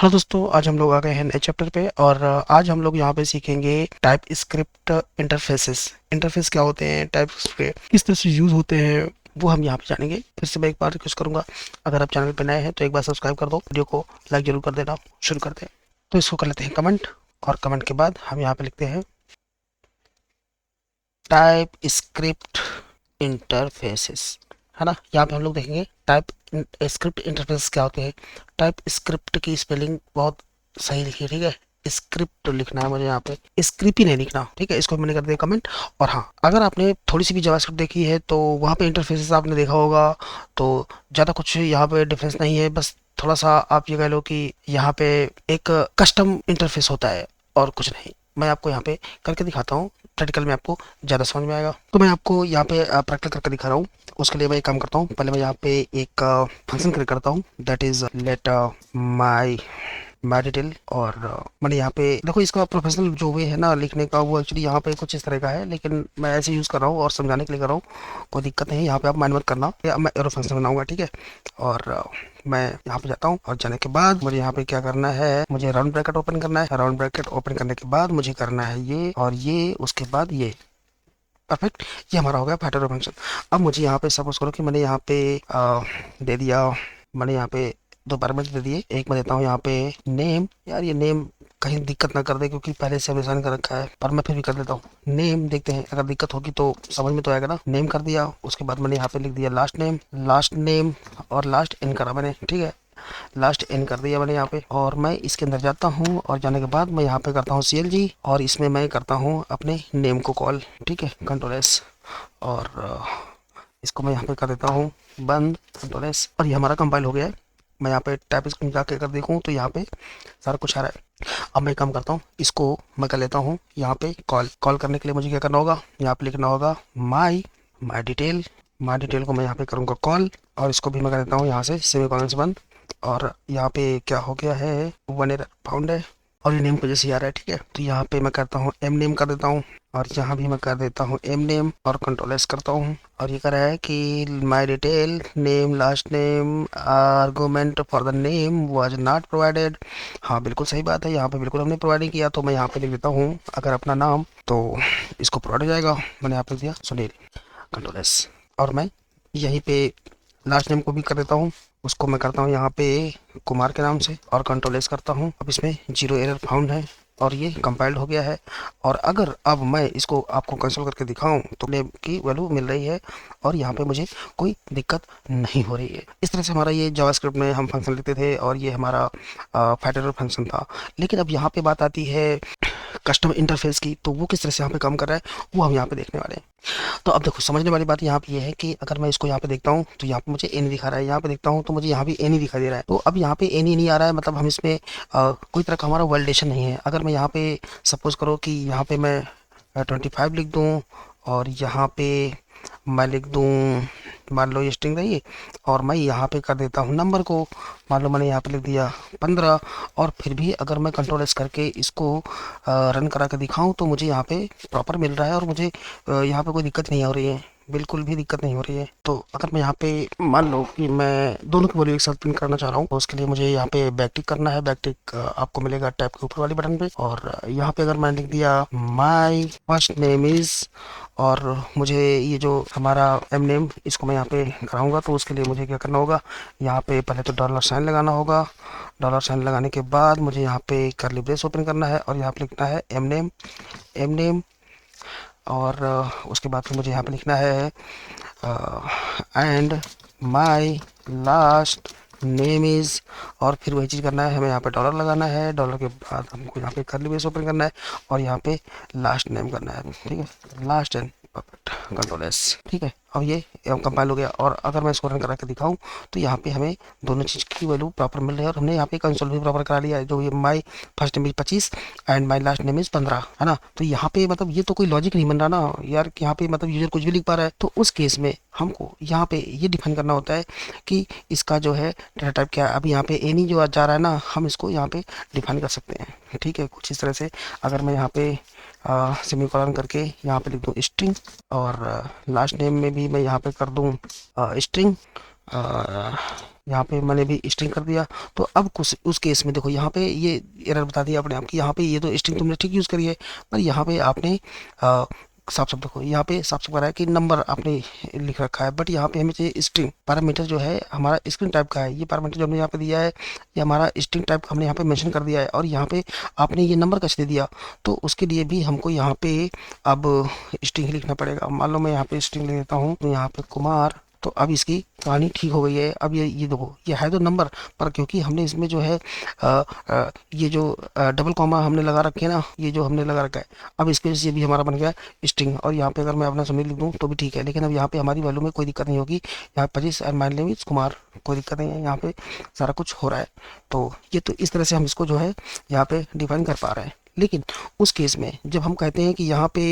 Hello दोस्तों, आज हम लोग आ गए हैं नए चैप्टर पे और आज हम लोग यहाँ पे सीखेंगे टाइप स्क्रिप्ट इंटरफेसेस। इंटरफेस क्या होते हैं, टाइप स्क्रिप्ट किस तरह से यूज़ होते हैं, वो हम यहाँ पे जानेंगे। फिर से मैं एक बार रिक्वेस्ट करूंगा, अगर आप चैनल पे नए हैं तो एक बार सब्सक्राइब कर दो, वीडियो को लाइक जरूर कर देना। शुरू करते हैं। तो इसको कर लेते हैं कमेंट, और कमेंट के बाद हम यहाँ पे लिखते हैं टाइप स्क्रिप्ट इंटरफेसेस, है ना। यहाँ पे हम लोग देखेंगे टाइप स्क्रिप्ट इंटरफेस क्या होते हैं। टाइप स्क्रिप्ट की स्पेलिंग बहुत सही लिखी है, ठीक है। स्क्रिप्ट लिखना है मुझे, यहाँ पे स्क्रिप्ट ही नहीं लिखना, ठीक है। इसको मैंने कर दिया कमेंट। और हाँ, अगर आपने थोड़ी सी भी जावास्क्रिप्ट देखी है तो वहाँ पे इंटरफेसेस आपने देखा होगा, तो ज़्यादा कुछ यहाँ पे डिफरेंस नहीं है। बस थोड़ा सा आप ये कह लो कि यहाँ पे एक कस्टम इंटरफेस होता है और कुछ नहीं। मैं आपको यहाँ पे करके दिखाता हूँ, प्रैक्टिकल में आपको ज़्यादा समझ में आएगा। तो मैं आपको यहाँ पे प्रैक्टिकल करके दिखा रहा हूँ। उसके लिए मैं एक काम करता हूँ, पहले मैं यहाँ पे एक फंक्शन क्रिएट करता हूँ, that is let my my detail. और मैंने यहाँ पे देखो, इसका प्रोफेशनल जो वे है ना लिखने का, वो एक्चुअली यहाँ पे कुछ इस तरह का है, लेकिन मैं ऐसे यूज़ कर रहा हूँ और समझाने के लिए कर रहा हूँ। कोई दिक्कत नहीं है, यहाँ पे आप माइंड मत करना। मैं एरो फंक्शन बनाऊंगा, ठीक है। और मैं यहाँ पे जाता हूँ, और जाने के बाद मुझे यहाँ पे क्या करना है, मुझे राउंड ब्रैकेट ओपन करना है। राउंड ब्रैकेट ओपन करने के बाद मुझे करना है ये और ये, उसके बाद ये। परफेक्ट, ये हमारा हो गया फाइटर फंक्शन। अब मुझे यहाँ पे सपोज करो कि मैंने यहाँ पे दे दिया, मैंने यहाँ पे दो पैरामीटर दे दिए। एक मैं देता हूँ यहाँ पे नेम। यार ये नेम कहीं दिक्कत ना कर दे, क्योंकि पहले से डिजाइन कर रखा है, पर मैं फिर भी कर देता हूँ नेम। देखते हैं अगर दिक्कत होगी तो समझ में तो आएगा ना। नेम कर दिया, उसके बाद मैंने यहाँ पे लिख दिया लास्ट नेम। लास्ट नेम और लास्ट इन करा मैंने, ठीक है। लास्ट इन कर दिया मैंने यहाँ पे, और मैं इसके अंदर जाता हूँ, और जाने के बाद मैं यहाँ पे करता हूँ CLG, और इसमें मैं करता हूँ अपने नेम को कॉल, ठीक है। कंट्रोल S, और इसको मैं यहाँ पे कर देता हूँ बंद, कंट्रोल S, और ये हमारा कंपाइल हो गया है। मैं यहाँ पे टाइप स्क्रीन जाके अगर देखूँ तो यहाँ पे सारा कुछ आ रहा है। अब मैं काम करता हूँ, इसको मैं कर लेता हूँ यहाँ पे कॉल। कॉल करने के लिए मुझे क्या करना होगा, यहाँ पे लिखना होगा माई माई डिटेल। माई डिटेल को मैं यहाँ पे करूँगा कॉल, और इसको भी मैं कर देता हूँ यहाँ से सेमीकोलन से बंद। और यहाँ पे क्या हो गया है, वन एरर फाउंड है, और ये नेम की वजह से आ रहा है, ठीक है। तो यहाँ पे मैं करता हूँ एम नेम कर देता हूँ, और यहाँ भी मैं कर देता हूँ एम नेम, और कंट्रोल S करता हूँ। और ये कह रहा है कि my detail name last name argument for the name was not provided. हाँ बिल्कुल सही बात है, यहाँ पे बिल्कुल हमने प्रोवाइड नहीं किया। तो मैं यहाँ पे लिख देता हूँ अगर अपना नाम, तो इसको प्रोवाइड हो जाएगा। मैंने यहाँ पे लिख दिया सुनील, कंट्रोल S। और मैं यहीं पे लास्ट नेम को भी कर देता हूँ, उसको मैं करता हूँ यहाँ पे कुमार के नाम से, और कंट्रोल S करता हूँ। अब इसमें जीरो एरर फाउंड है, और ये कंपाइल्ड हो गया है। और अगर अब मैं इसको आपको कंसोल करके दिखाऊं तो नेम की वैल्यू मिल रही है, और यहाँ पे मुझे कोई दिक्कत नहीं हो रही है। इस तरह से हमारा ये जावास्क्रिप्ट में हम फंक्शन लिखते थे, और ये हमारा फाइटर फंक्शन था। लेकिन अब यहाँ पे बात आती है कस्टम इंटरफेस की, तो वो किस तरह से यहाँ पे काम कर रहा है वो हम यहाँ पे देखने वाले हैं। तो अब देखो, समझने वाली बात यहाँ पे ये है कि अगर मैं इसको यहाँ पे देखता हूँ तो यहाँ पे मुझे एनी दिखा रहा है, यहाँ पे देखता हूँ तो मुझे यहाँ भी एनी दिखाई दे रहा है। तो अब यहाँ पे एनी नहीं आ रहा है, मतलब हम इसमें कोई तरह का हमारा वैलिडेशन नहीं है। अगर मैं यहाँ पे सपोज करो कि यहाँ पे मैं 25 लिख दूँ, और यहाँ पे मैं लिख दूँ, मान लो ये स्ट्रिंग रही है, और मैं यहाँ पे कर देता हूँ नंबर को। मान लो मैंने यहाँ पे लिख दिया 15, और फिर भी अगर मैं कंट्रोल S करके इसको रन करा के दिखाऊं तो मुझे यहाँ पे प्रॉपर मिल रहा है, और मुझे यहाँ पे कोई दिक्कत नहीं हो रही है, बिल्कुल भी दिक्कत नहीं हो रही है। तो अगर मैं यहाँ पे मान लो कि मैं दोनों की वैल्यू एक साथ प्रिंट करना चाह रहा हूँ, तो उसके लिए मुझे यहाँ पे बैकटिक करना है। बैकटिक आपको मिलेगा टैब के ऊपर वाली बटन पे, और यहाँ पे अगर मैंने लिख दिया माई फर्स्ट नेम इज, और मुझे ये जो हमारा एम नेम, इसको मैं यहाँ पे कराऊंगा, तो उसके लिए मुझे क्या करना होगा, यहाँ पे पहले तो डॉलर साइन लगाना होगा। डॉलर साइन लगाने के बाद मुझे यहाँ पे कर्ली ब्रेस ओपन करना है, और यहाँ पे लिखना है एम नेम, एम नेम। और उसके बाद फिर मुझे यहाँ पे लिखना है and my last name is, और फिर वही चीज़ करना है, हमें यहाँ पे डॉलर लगाना है। डॉलर के बाद हमको यहाँ पे कर्ली ब्रेस ओपन करना है, और यहाँ पे लास्ट नेम करना है, ठीक है, last and perfect, control S, ठीक है। अब ये कंपाइल हो गया, और अगर मैं इसको रन करा के दिखाऊं तो यहाँ पे हमें दोनों चीज़ की वैल्यू प्रॉपर मिल रही है, और हमने यहाँ पे कंसोल भी प्रॉपर करा लिया है। जो ये my first name is 25 and my last name is 15, है ना। तो यहाँ पे मतलब ये तो कोई लॉजिक नहीं बन रहा ना यार, कि यहाँ पे मतलब यूजर कुछ भी लिख पा रहा है। तो उस केस में हमको यहाँ पे ये डिफाइन करना होता है कि इसका जो है डेटा टाइप क्या है। अब यहाँ पे एनी जो जा रहा है ना, हम इसको यहाँ पे डिफाइन कर सकते हैं, ठीक है, कुछ इस तरह से। अगर मैं यहाँ पे सेमीकोलन करके यहाँ पे लिख दूँ स्ट्रिंग, और लास्ट नेम में भी मैं यहाँ पे कर दूँ स्ट्रिंग, यहाँ पे मैंने भी स्ट्रिंग कर दिया। तो अब कुछ उस केस में देखो यहाँ पे ये एरर बता दिया अपने आप की, यहाँ पे ये तो स्ट्रिंग तुमने ठीक यूज़ करी है, पर यहाँ पे आपने साफ साफ देखो यहाँ पे साफ साफ करा है कि नंबर आपने लिख रखा है, बट यहाँ पे हमें चाहिए स्ट्रिंग। पैरामीटर जो है हमारा स्ट्रिंग टाइप का है, ये पैरामीटर जो हमने यहाँ पे दिया है ये हमारा स्ट्रिंग टाइप हमने यहाँ पे मेंशन कर दिया है, और यहाँ पे आपने ये नंबर कैसे दे दिया, तो उसके लिए भी हमको यहाँ पे अब स्ट्रिंग ही लिखना पड़ेगा। मान लो मैं यहाँ पे स्ट्रिंग ले लेता हूँ, तो यहाँ पे कुमार, तो अब इसकी कहानी ठीक हो गई है। अब ये देखो ये है तो नंबर, पर क्योंकि हमने इसमें जो है ये जो डबल कॉमा हमने लगा रखे हैं ना, ये जो हमने लगा रखा है, अब इसकी वजह से ये भी हमारा बन गया स्ट्रिंग। और यहाँ पे अगर मैं अपना सुनील लिख दूँ तो भी ठीक है, लेकिन अब यहाँ पे हमारी वैल्यू में कोई दिक्कत नहीं होगी। यहाँ 25 और माइन नेम कुमार, कोई दिक्कत नहीं है, यहाँ पे सारा कुछ हो रहा है। तो ये तो इस तरह से हम इसको जो है यहाँ पे डिफाइन कर पा रहे हैं। लेकिन उस केस में जब हम कहते हैं कि यहाँ पे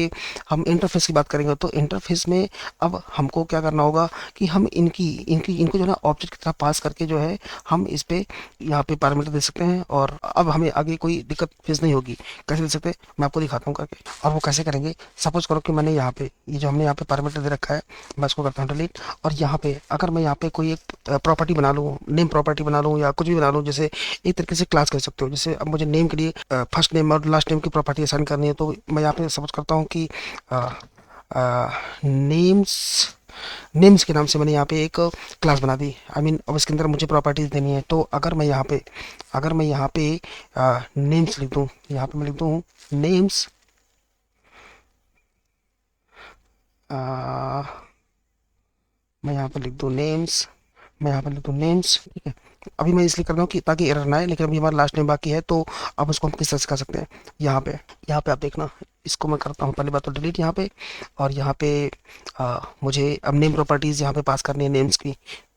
हम इंटरफेस की बात करेंगे, तो इंटरफेस में अब हमको क्या करना होगा कि हम इनको जो है ना ऑब्जेक्ट की तरह पास करके जो है हम इस पे यहाँ पे पैरामीटर दे सकते हैं, और अब हमें आगे कोई दिक्कत फेस नहीं होगी। कैसे दे सकते हैं मैं आपको दिखाता हूँ करके, और वो कैसे करेंगे। सपोज करो कि मैंने यहाँ पे ये जो हमने यहाँ पे पैरामीटर दे रखा है, मैं इसको करता हूँ डिलीट, और यहाँ पे अगर मैं यहाँ पे कोई एक प्रॉपर्टी बना लूँ, नेम प्रॉपर्टी बना लूँ या कुछ भी बना लूँ, जैसे एक तरीके से क्लास कर सकते हो। जैसे अब मुझे नेम के लिए फर्स्ट नेम और लास्ट नेम की प्रॉपर्टी असाइन करनी है, तो मैं यहाँ पे सपोज करता हूँ कि नेम्स नेम्स के नाम से मैंने यहाँ पे एक क्लास बना दी। आई मीन अब इसके अंदर मुझे प्रॉपर्टीज देनी है। तो अगर मैं यहाँ पे नेम्स लिख दूँ, यहाँ पे मैं लिख दूँ नेम्स, मैं यहाँ पे लिख दूँ नेम्स, मैं यहाँ पे लिख दूँ नेम्स, ठीक है। अभी मैं इसलिए कर रहा हूँ कि ताकि एरर ना आए, लेकिन अभी हमारा लास्ट नेम बाकी है, तो अब उसको हम किस तरह से कर सकते हैं। यहाँ पे आप देखना, इसको मैं करता हूँ पहली बात तो डिलीट यहाँ पे, और यहाँ पे मुझे अब नेम प्रॉपर्टीज़ यहाँ पे पास करनी है नेम्स की,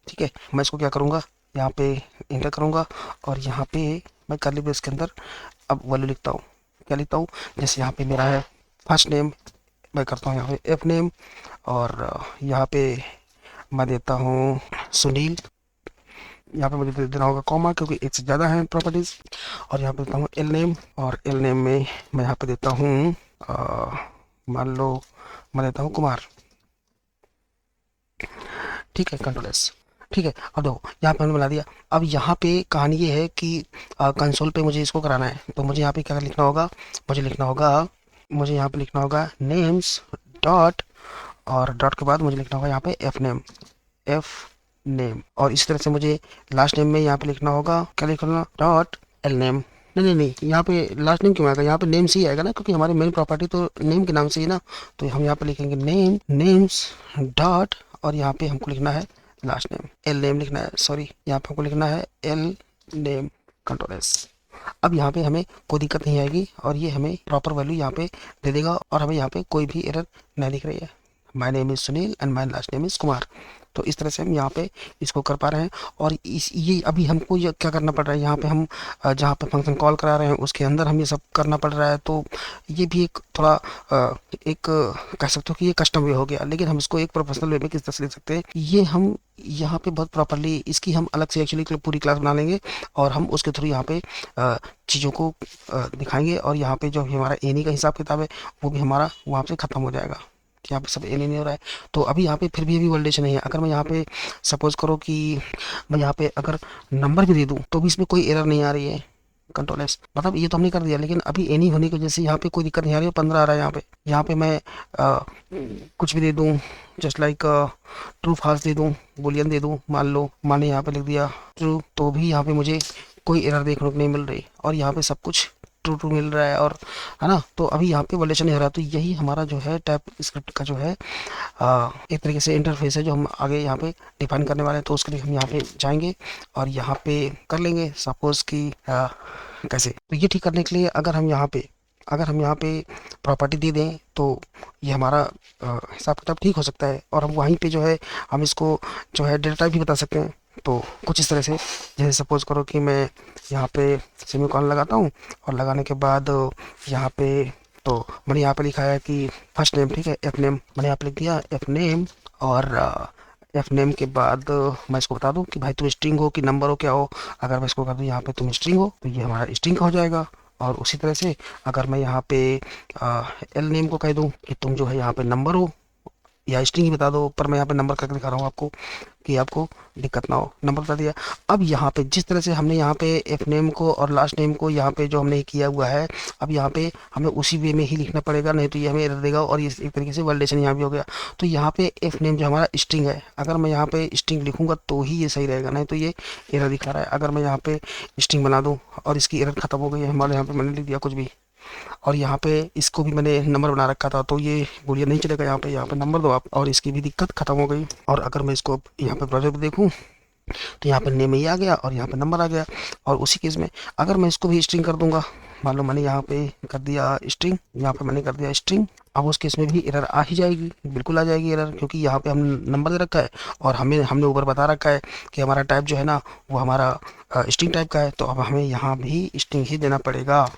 ठीक है। मैं इसको क्या करूँगा, यहाँ पे इंटर करूँगा, और यहाँ पे मैं कर्ली ब्रेस के अंदर अब वैल्यू लिखता हूँ। क्या लिखता हूँ, जैसे यहाँ पे मेरा है फर्स्ट नेम, मैं करता हूँ यहाँ पे एफ नेम, और यहाँ पे मैं देता हूँ सुनील। यहाँ पे मुझे देना होगा कॉमा, क्योंकि एक से ज़्यादा है प्रॉपर्टीज़। और यहाँ पे देता हूँ एल नेम, और एल नेम में मैं यहाँ पे देता हूँ मान लो मैं देता हूँ कुमार, ठीक है, कंट्रोल एस, ठीक है। अब देखो यहाँ पे हमने बना दिया। अब यहाँ पे कहानी ये है कि कंसोल पे मुझे इसको कराना है, तो मुझे यहाँ पे क्या लिखना होगा, मुझे यहाँ पे लिखना होगा नेम्स डॉट, और डॉट के बाद मुझे लिखना होगा यहाँ पे एफ नेम, और इस तरह से मुझे लास्ट नेम में यहाँ पे लिखना होगा, क्या लिखना, डॉट एल नेम। नहीं नहीं नहीं, यहाँ पे लास्ट नेम क्यों आएगा, यहाँ पे नेम से ही आएगा ना, क्योंकि हमारी मेन प्रॉपर्टी तो नेम के नाम से ही ना। तो हम यहाँ पे लिखेंगे नेम्स डॉट, और यहाँ पे हमको लिखना है लास्ट नेम, एल नेम लिखना है, सॉरी यहाँ पे हमको लिखना है एल नेम, कंट्रोल एस। अब यहाँ पे हमें कोई दिक्कत नहीं आएगी, और ये हमें प्रॉपर वैल्यू यहाँ पे दे देगा, और हमें यहाँ पे कोई भी एरर नहीं दिख रही है। My name is Sunil and my last name is Kumar. तो इस तरह से हम यहाँ पे इसको कर पा रहे हैं। और इस ये अभी हमको ये क्या करना पड़ रहा है, यहाँ पे हम जहाँ पे फंक्शन कॉल करा रहे हैं उसके अंदर हम ये सब करना पड़ रहा है। तो ये भी एक थोड़ा एक कह सकते हो कि ये कस्टम वे हो गया, लेकिन हम इसको एक प्रोफेशनल वे में किस तरह से ले सकते हैं, ये हम यहाँ पे बहुत प्रॉपरली इसकी हम अलग से एक्चुअली पूरी क्लास बना लेंगे, और हम उसके थ्रू यहाँ पे चीज़ों को दिखाएंगे, और यहाँ पे जो भी हमारा एनी का हिसाब किताब है वो भी हमारा वहाँ से ख़त्म हो जाएगा। यहाँ पे सब एनी नहीं हो रहा है, तो अभी यहाँ पे फिर भी अभी वैलिडेशन नहीं है। अगर मैं यहाँ पे सपोज करो कि मैं यहाँ पे अगर नंबर भी दे दूँ तो भी इसमें कोई एरर नहीं आ रही है, कंट्रोल एस। मतलब ये तो हमने कर दिया, लेकिन अभी एनी होने की वजह से यहाँ पे कोई दिक्कत नहीं आ रही है। 15 आ रहा है यहाँ पे मैं कुछ भी दे दूँ, जस्ट लाइक ट्रू फॉल्स दे दूँ, बुलियन दे दूँ, मान लो मैंने यहाँ पे लिख दिया ट्रू, तो भी यहाँ पे मुझे कोई एरर देखने को नहीं मिल रही, और यहाँ पे सब कुछ ट्रू ट्रू मिल रहा है, और है ना। तो अभी यहाँ पे वैलिडेशन नहीं हो रहा। तो यही हमारा जो है टाइप स्क्रिप्ट का जो है एक तरीके से इंटरफेस है, जो हम आगे यहाँ पे डिफाइन करने वाले हैं। तो उसके लिए हम यहाँ पे जाएंगे और यहाँ पे कर लेंगे सपोज कि कैसे। तो ये ठीक करने के लिए अगर हम यहाँ पे प्रॉपर्टी दे दें तो ये हमारा हिसाब किताब ठीक हो सकता है, और हम वहीं पे जो है हम इसको जो है डेटा टाइप भी बता सकते हैं। तो कुछ इस तरह से, जैसे सपोज करो कि मैं यहाँ पे सेमीकोलन लगाता हूँ, और लगाने के बाद यहाँ पे तो मैंने यहाँ पे लिखा है कि फर्स्ट नेम, ठीक है, एफ नेम मैंने यहाँ पे लिख दिया एफ नेम, और एफ नेम के बाद मैं इसको बता दूँ कि भाई तुम स्ट्रिंग हो कि नंबर हो क्या हो। अगर मैं इसको कर दूँ यहाँ पे तुम स्ट्रिंग हो, तो ये हमारा स्ट्रिंग का हो जाएगा। और उसी तरह से अगर मैं यहाँ पे एल नेम को कह दूँ कि तुम जो है यहाँ पे नंबर हो या स्ट्रिंग ही बता दो, पर मैं यहाँ पे नंबर करके दिखा रहा हूँ आपको, कि आपको दिक्कत ना हो। नंबर बता दिया। अब यहाँ पे जिस तरह से हमने यहाँ पे एफ नेम को और लास्ट नेम को यहाँ पे जो हमने किया हुआ है, अब यहाँ पे हमें उसी वे में ही लिखना पड़ेगा, नहीं तो ये हमें एरर देगा। और ये एक तरीके से वैलिडेशन यहाँ भी हो गया। तो यहाँ पे एफ नेम जो हमारा स्ट्रिंग है, अगर मैं यहाँ पे स्ट्रिंग लिखूंगा तो ही ये सही रहेगा, नहीं तो ये एरर दिखा रहा है। अगर मैं यहाँ पे स्ट्रिंग बना दूँ और इसकी एरर खत्म हो गई है, हमारे यहाँ पे मैंने लिख दिया कुछ भी, और यहाँ पे इसको भी मैंने नंबर बना रखा था, तो ये बोलिए नहीं चलेगा। यहाँ पे नंबर दो आप, और इसकी भी दिक्कत खत्म हो गई। और अगर मैं इसको यहाँ पे ब्राउज़र पे देखूँ तो यहाँ पे नेम ही आ गया और यहाँ पे नंबर आ गया। और उसी केस में अगर मैं इसको भी स्ट्रिंग कर दूंगा, मान लो मैंने यहाँ पे कर दिया स्ट्रिंग, यहाँ पे मैंने कर दिया स्ट्रिंग, अब उस केस में भी एरर आ ही जाएगी, बिल्कुल आ जाएगी एरर, क्योंकि यहाँ पे हम नंबर दे रखा है और हमने ऊपर बता रखा है कि हमारा टाइप जो है ना वो हमारा स्ट्रिंग टाइप का है। तो अब हमें यहाँ भी स्ट्रिंग ही देना पड़ेगा,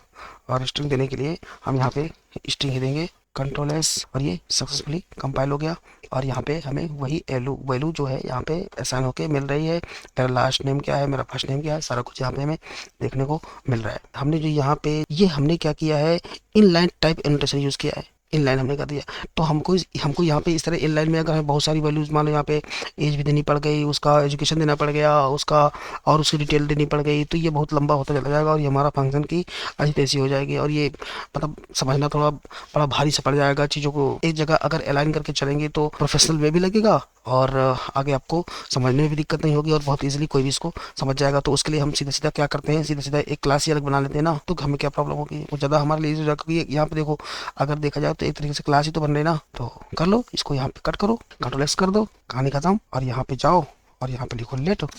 और स्ट्रिंग देने के लिए हम यहाँ पे स्ट्रिंग ही देंगे। कंट्रोल एस, और ये सक्सेसफुली कंपाइल हो गया। और यहाँ पे हमें वही वैल्यू जो है यहाँ पे असाइन होके मिल रही है। मेरा लास्ट नेम क्या है, मेरा फर्स्ट नेम क्या है, सारा कुछ यहाँ पे हमें देखने को मिल रहा है। हमने जो यहाँ पे ये हमने क्या किया है, इनलाइन टाइप एनोटेशन यूज़ किया है। इनलाइन हमने कर दिया, तो हमको यहाँ पे इस तरह इनलाइन में अगर हमें बहुत सारी वैल्यूज, मान लो यहाँ पे एज भी देनी पड़ गई, उसका एजुकेशन देना पड़ गया, उसका और उसकी डिटेल देनी पड़ गई, तो ये बहुत लंबा होता चला जाएगा और ये हमारा फंक्शन की अच्छी तैसी हो जाएगी। और ये मतलब समझना थोड़ा बड़ा भारी सा पड़ जाएगा। चीज़ों को एक जगह अगर अलाइन करके चलेंगे तो प्रोफेशनल वे भी लगेगा, और आगे आपको समझने में भी दिक्कत नहीं होगी, और बहुत इजीली कोई भी इसको समझ जाएगा। तो उसके लिए हम सीधा सीधा क्या करते हैं, सीधा सीधा एक क्लास ही अलग बना लेते हैं ना, तो हमें क्या प्रॉब्लम होगी, वो ज़्यादा हमारे लिए हो जाएगा। क्योंकि यहाँ पे देखो, अगर देखा जाए तो एक तरीके से क्लास ही तो बन रही है ना। तो कर लो इसको, यहाँ पे कट करो, कंट्रोल एक्स कर दो, कहानी खत्म। और यहाँ पे जाओ और यहाँ पे लिखो लेट, और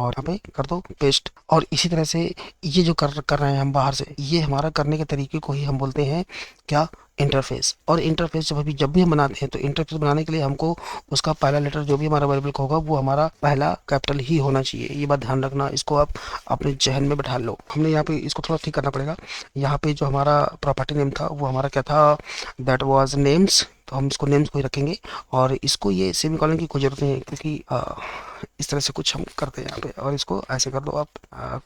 यहाँ पे कर दो पेस्ट। और इसी तरह से ये जो कर रहे हैं हम बाहर से, ये हमारा करने के तरीके को ही हम बोलते हैं क्या, इंटरफेस। और इंटरफेस जब भी हम बनाते हैं तो इंटरफेस बनाने के लिए हमको उसका पहला लेटर जो भी हमारा वेरिएबल का होगा वो हमारा पहला कैपिटल ही होना चाहिए। ये बात ध्यान रखना, इसको आप अपने जहन में बैठा लो। हमने यहाँ पे इसको थोड़ा ठीक करना पड़ेगा। यहाँ पे जो हमारा प्रॉपर्टी नेम था वो हमारा क्या था, दैट वाज नेम्स, तो हम इसको नेम्स को ही रखेंगे। और इसको ये सेमीकोलन की कोई जरूरत नहीं है, क्योंकि इस तरह से कुछ हम करते हैं यहाँ पे। और इसको ऐसे कर दो आप,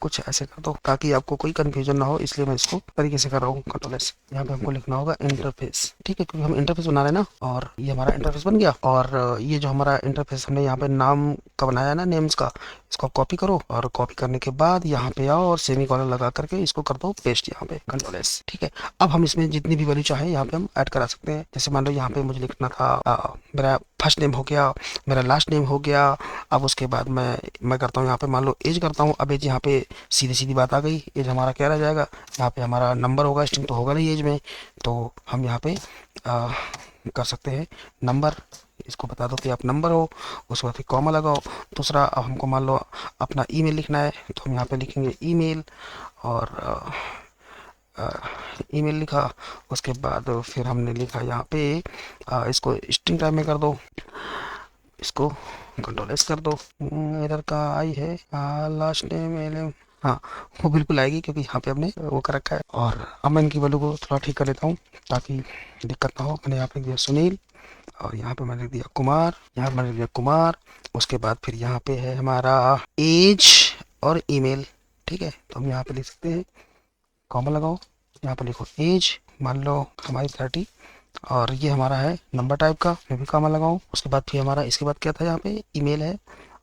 कुछ ऐसे कर दो ताकि आपको कोई कंफ्यूजन ना हो, इसलिए मैं इसको तरीके से कर रहा हूँ। कंट्रोल एस, यहाँ पे हमको लिखना होगा इंटरफेस, ठीक है, क्योंकि हम इंटरफेस बना रहे हैं ना। और ये हमारा इंटरफेस बन गया। और ये जो हमारा इंटरफेस हमने यहाँ पे नाम का बनाया ना, नेम्स का, इसको कॉपी करो, और कॉपी करने के बाद यहाँ पे आओ और सेमीकोलन लगा करके इसको कर दो पेस्ट यहाँ पे, कंट्रोल एस, ठीक है। अब हम इसमें जितनी भी वैल्यू चाहे यहाँ पे हम ऐड करा सकते हैं। जैसे मान लो यहाँ पे मुझे लिखना था मेरा फर्स्ट नेम हो गया, मेरा लास्ट नेम हो गया। अब उसके बाद मैं करता हूँ यहाँ पे, मान लो एज करता हूँ। अब एज यहाँ पे सीधी सीधी बात आ गई, एज हमारा क्या रह जाएगा, यहाँ पे हमारा नंबर होगा, स्ट्रिंग तो होगा नहीं एज में, तो हम यहाँ पे कर सकते हैं नंबर। इसको बता दो कि आप नंबर हो, उसके बाद फिर कॉमा लगाओ। दूसरा, अब हमको मान लो अपना ईमेल लिखना है, तो हम यहाँ पे लिखेंगे ईमेल, और ईमेल लिखा। उसके बाद फिर हमने लिखा यहाँ पे इसको स्ट्रिंग टाइप में कर दो, इसको कंट्रोल एस कर दो। एरर का आई है लास्ट नेम एल, हाँ वो बिल्कुल आएगी क्योंकि यहाँ पे हमने वो कर रखा है। और अब मैं इनकी वैल्यू को थोड़ा ठीक कर लेता हूँ ताकि दिक्कत ना हो। मैंने यहाँ पे दिया सुनील, और यहाँ पे मैंने लिख दिया कुमार, यहाँ पे मैंने लिख दिया कुमार। उसके बाद फिर यहाँ पे है हमारा एज और ईमेल, ठीक है। तो हम यहाँ पे लिख सकते हैं, कॉमा लगाओ, यहाँ पे लिखो एज, मान लो हमारी 30, और ये हमारा है नंबर टाइप का, मैं भी कॉमा लगाऊं। उसके बाद फिर हमारा इसके बाद क्या था, यहाँ पे ईमेल है,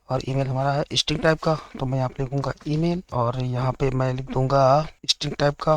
और ईमेल हमारा है स्ट्रिंग टाइप का, तो मैं यहाँ पे लिखूंगा ईमेल, और यहाँ पे मैं लिख दूंगा स्ट्रिंग टाइप का।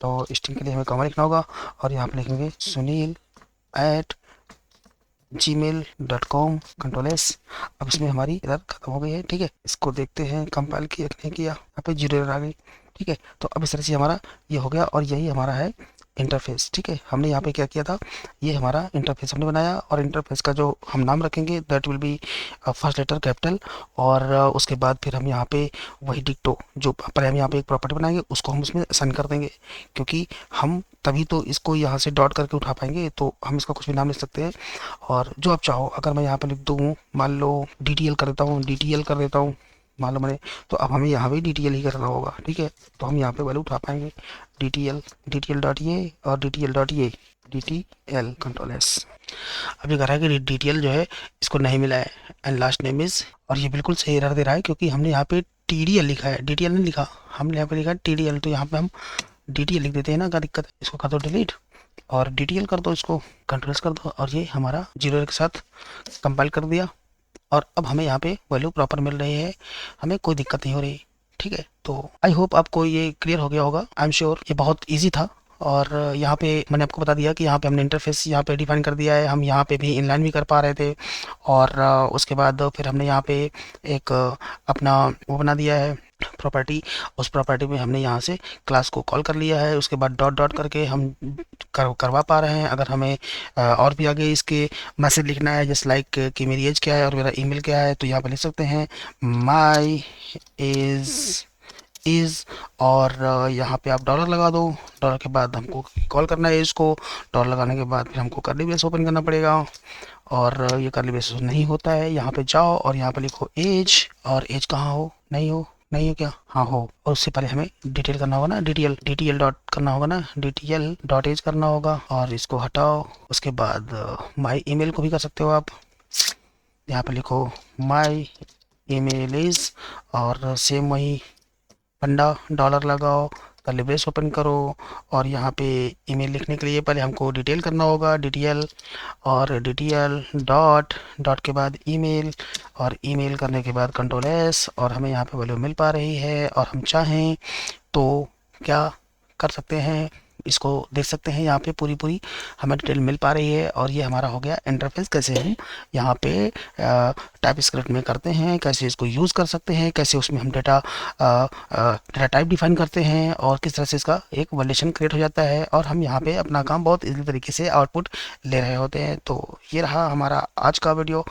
तो स्ट्रिंग के लिए हमें कॉमा लिखना होगा, और यहाँ पे लिखेंगे sunil@gmail.com, कंट्रोल एस। अब इसमें हमारी एरर खत्म हो गई है, ठीक है। इसको देखते हैं, कंपाइल किया नहीं किया, यहाँ पे 0 एरर आ गई, ठीक है। तो अब इस तरह से हमारा ये हो गया, और यही हमारा है इंटरफेस, ठीक है। हमने यहाँ पे क्या किया था, ये हमारा इंटरफेस हमने बनाया, और इंटरफेस का जो हम नाम रखेंगे that will be first letter capital. और उसके बाद फिर हम यहाँ पे वही डिक्टो जो पर हम यहाँ पे एक प्रॉपर्टी बनाएंगे उसको हम उसमें असाइन कर देंगे, क्योंकि हम तभी तो इसको यहाँ से डॉट करके उठा पाएंगे। तो हम इसका कुछ भी नाम लिख सकते हैं, और जो आप चाहो। अगर मैं यहाँ पे लिख दूँ, मान लो DTL कर देता हूँ, DTL कर देता हूँ, मान लो मैंने, तो अब हमें यहाँ भी DTL ही करना होगा, ठीक है। तो हम यहाँ पे वैल्यू उठा पाएंगे, DTL डॉट ये और DTL डॉट ये, DTL, कंट्रोल एस। अब ये कह रहा है कि DTL जो है इसको नहीं मिला है, एंड लास्ट नेम इज, और ये बिल्कुल सही एरर दे रहा है क्योंकि हमने यहाँ पे TDL लिखा है, DTL नहीं लिखा, हमने यहाँ पे लिखा TDL। तो यहाँ पे हम DTL लिख देते हैं ना, क्या दिक्कत है। इसको कर दो डिलीट, और DTL कर दो, इसको कंट्रोल कर दो, और ये हमारा 0 के साथ कंपाइल कर दिया। और अब हमें यहाँ पे वैल्यू प्रॉपर मिल रही है, हमें कोई दिक्कत नहीं हो रही। ठीक है, तो आई होप आपको ये क्लियर हो गया होगा। आई एम श्योर ये बहुत ईजी था। और यहाँ पे मैंने आपको बता दिया कि यहाँ पे हमने इंटरफेस यहाँ पे डिफाइन कर दिया है, हम यहाँ पे भी इनलाइन भी कर पा रहे थे। और उसके बाद फिर हमने यहाँ पे एक अपना वो बना दिया है प्रॉपर्टी। उस प्रॉपर्टी में हमने यहाँ से क्लास को कॉल कर लिया है, उसके बाद डॉट डॉट करके हम करवा पा रहे हैं। अगर हमें और भी आगे इसके मैसेज लिखना है, जैसे लाइक कि मेरी एज क्या है और मेरा ईमेल क्या है, तो यहाँ पे लिख सकते हैं माई एज इज़। और यहाँ पे आप डॉलर लगा दो। डॉलर के बाद हमको कॉल करना है इसको। डॉलर लगाने के बाद फिर हमको कर्ली ब्रेस ओपन करना पड़ेगा। और ये कर्ली ब्रेस नहीं होता है, यहाँ पे जाओ और यहाँ पे लिखो एज। और एज कहाँ हो, नहीं हो, नहीं हो क्या, हाँ हो। और उससे पहले हमें डिटेल करना होगा ना, डी टी एल डॉट करना होगा ना, DTL.age करना होगा। और इसको हटाओ। उसके बाद माई ईमेल को भी कर सकते हो आप। यहाँ पे लिखो माई ईमेल इज़, और सेम वही फंडा डॉलर लगाओ, कर्ली ब्रेस ओपन करो। और यहाँ पे ईमेल लिखने के लिए पहले हमको डिटेल करना होगा, DTL। और DTL डॉट डॉट के बाद ईमेल, और ईमेल करने के बाद कंट्रोल S। और हमें यहाँ पे वैल्यू मिल पा रही है, और हम चाहें तो क्या कर सकते हैं, इसको देख सकते हैं। यहाँ पे पूरी पूरी हमें डिटेल मिल पा रही है। और ये हमारा हो गया इंटरफेस, कैसे हम यहाँ पे टाइप स्क्रिप्ट में करते हैं, कैसे इसको यूज़ कर सकते हैं, कैसे उसमें हम डेटा टाइप डिफाइन करते हैं, और किस तरह से इसका एक वैल्यूएशन क्रिएट हो जाता है। और हम यहाँ पे अपना काम बहुत इजी तरीके से आउटपुट ले रहे होते हैं। तो ये रहा हमारा आज का वीडियो।